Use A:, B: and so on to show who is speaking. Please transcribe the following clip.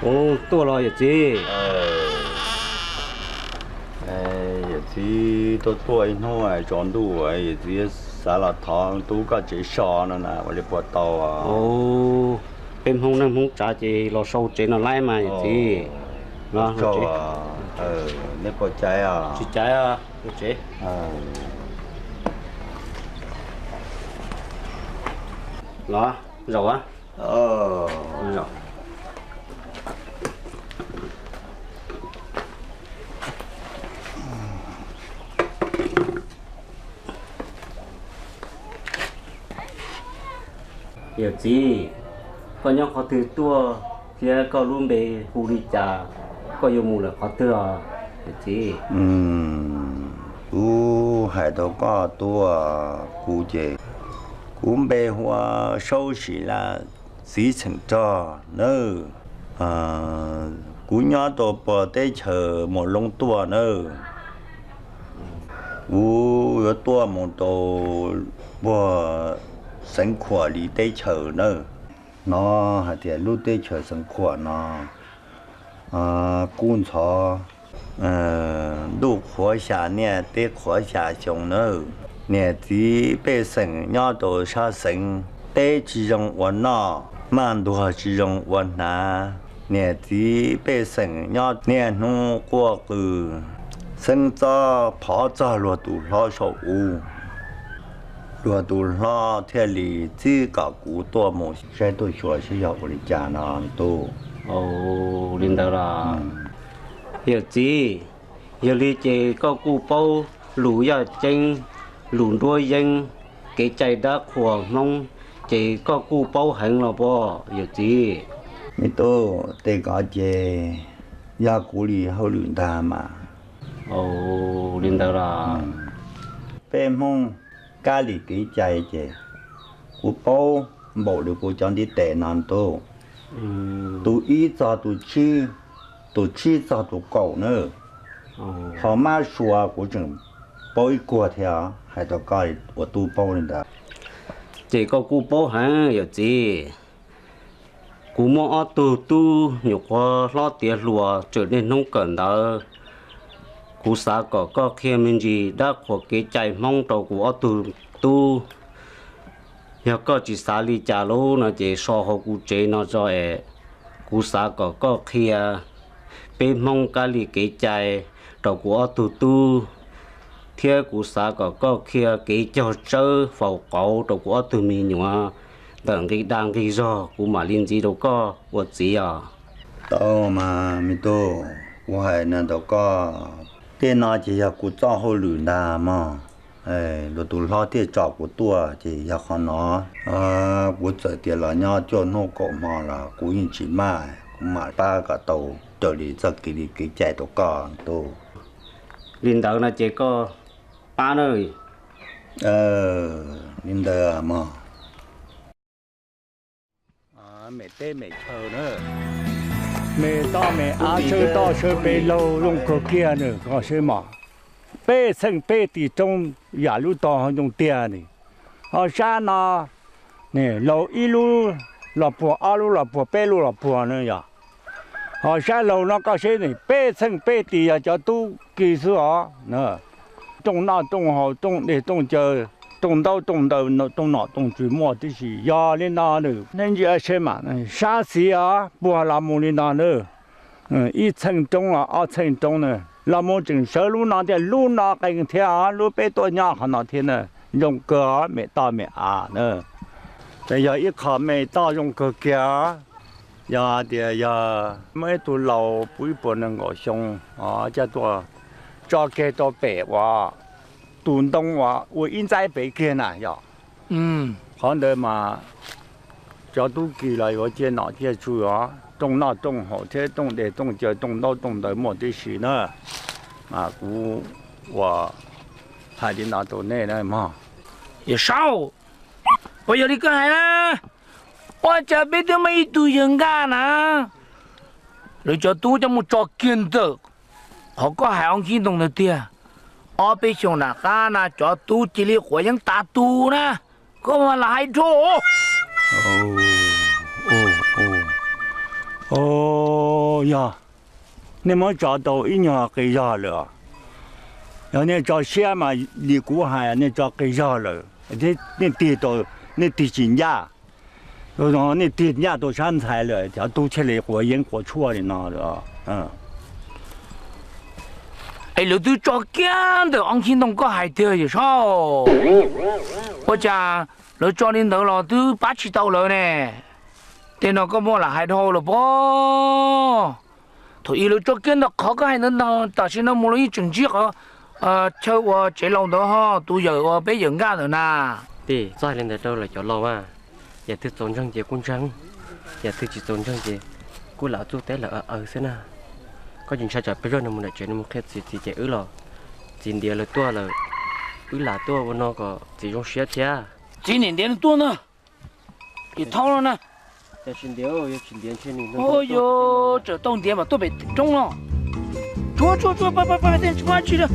A: ô tua lo vậy chứ
B: thì tôi tuổi thôi chọn đủ ấy thì xã là thằng tú có chỉ sò nữa nè và lấy bò tàu à
A: ô em không năm không trả chị lo sâu chị nó lại mà vậy chứ nó
B: cho
A: chị
B: lấy bò trái à
A: chị trái à chị nó rồi á rồi hiểu gì có nhau khó thứ tua phía có luôn về phụ đi trà có yêu mù là khó thứ à hiểu gì
B: cú hải đầu có tua cú chế cú bê hoa sâu xí là xí thành cho nữa cú nhớ tổ bò tê chờ một lông tua nữa cú có tua một tổ bò sinh khỏe đi tê chờ nữa nó hạt tiền lúc tê chờ sinh khỏe nó cuốn chó lúc khỏe xả nè tê khỏe xả chồng nữa nè tí bê sinh nhớ tổ sa sinh tê chỉ dùngวันนอมันตัวchỉ dùngวันนาnè tí bê sinh nhớ nè nó qua từ sinh cho phá cho luật tụ lo sầu luật tụ lo theo lý chỉ cả cú tua một sẽ tôi sửa sẽ học được trả nó tu
A: ồ linh đạo là hiểu gì hiểu lý chế có cụ bao lũ giờ chân lũ đuôi dân cái chạy đã khổ mong chỉ có cụ bao hành là bo hiểu gì
B: mi tu tê có chế ya cú li hậu luyện ta mà
A: ồ linh đạo là
B: bê mong cá lì cái chạy chế cú bao bộ được cú chọn đi tệ nan tu tu ý cho tu chi cho tu cầu nữa họ mà xua của chừng bao qua theo hay cho coi của tu bao lên đó
A: chỉ có cụ bao hành hiểu gì cụ mua tu tu nhiều quá lo tiền lúa trở nên nông cạn đó cụ xã có khi mình gì đã có cái chạy mong đầu của tu tu giờ có chỉ xã li trả lô nó chỉ so họ cụ chế nó rồi cụ xã có khi bên mong cái li cái chạy đầu của tu tu theo cụ xã có khi cái cho chơi vào cổ đầu của tu mình nhua đằng cái đang cái do cụ mà liên gì đâu có vật gì à
B: tao mà mi tu của hai nên đâu có tiền nó chỉ là của cho họ luyện đà mà rồi tụ lo tiền trọ của tua chỉ là họ nó của giờ tiền là nhau cho nó có mà là của những chỉ mà ba cái tàu trở đi cho cái chạy tàu con tu
A: liên đạo là chỉ có ba nơi
B: nên đó mà mẹ tê mẹ chờ nữa
C: mẹ to mẹ á chơi bê lâu dùng cơ kia nữa có chơi mà bê sinh bê thì trong giả lưu to họ dùng tiền này họ xa nó nè lâu ít lưu là bùa á lưu là bùa bê lưu là bùa nữa ya họ xa lâu nó có chơi này bê sinh bê thì cho tu kỳ sư họ nữa trong nào trong họ trong để trong chờ trong đâu nó trong nọ trong chữ mua thì chỉ ya lên nào nữa nên giờ xem mà xa xí à bùa làm một lên nào nữa ít层中啊，2层中呢，那么正小路那点路那跟天啊，路被多nhà很那天呢，用个没到没啊呢，这要一考没到用个家，呀的呀，没多老不能我凶啊，这多，这个多白话，广东话我现在北京呐呀，可能嘛，这都寄来我这哪天去啊？种那种好，这种的种就种到种的没得事呢，我还得拿到那来嘛。
D: 也少，我有你干啥呢？我这边都没读人干呢，你就读这么着劲的，好个海洋运动的爹，我被熊那干呢，就读这里火影打赌呢，给我来着。
C: 哦。哦呀，你们找到一年给要了，然后你找些嘛，你古海你找给要了，你跌到你跌进呀，然后你跌呀都山菜了，条都起来火烟火错的那了，嗯。
D: 哎，老都做干的，安心东个海的也少。我讲老做领导老都把起到了呢，电脑个么啦海头了不？头一路做干的，好个还能当，但是那么容易经济好，cho我这老的哈都有我被人家的呢。
E: đi rồi lên tới đâu là cho lo mà giờ tôi trốn trong gì cũng trắng giờ tôi chỉ trốn trong gì cú lão chú té là ở thế nào có chuyện sao chả bây giờ nó muốn lại chuyện nó muốn khét gì chạy là chuyện địa là tua là là tua của nó có chỉ trong xe thế
D: 今年点多呢，也掏了呢。
E: 要chuyện địa要chuyện địa chuyện này
D: 哦哟，这冬天嘛都被中了，捉，快，点出去了。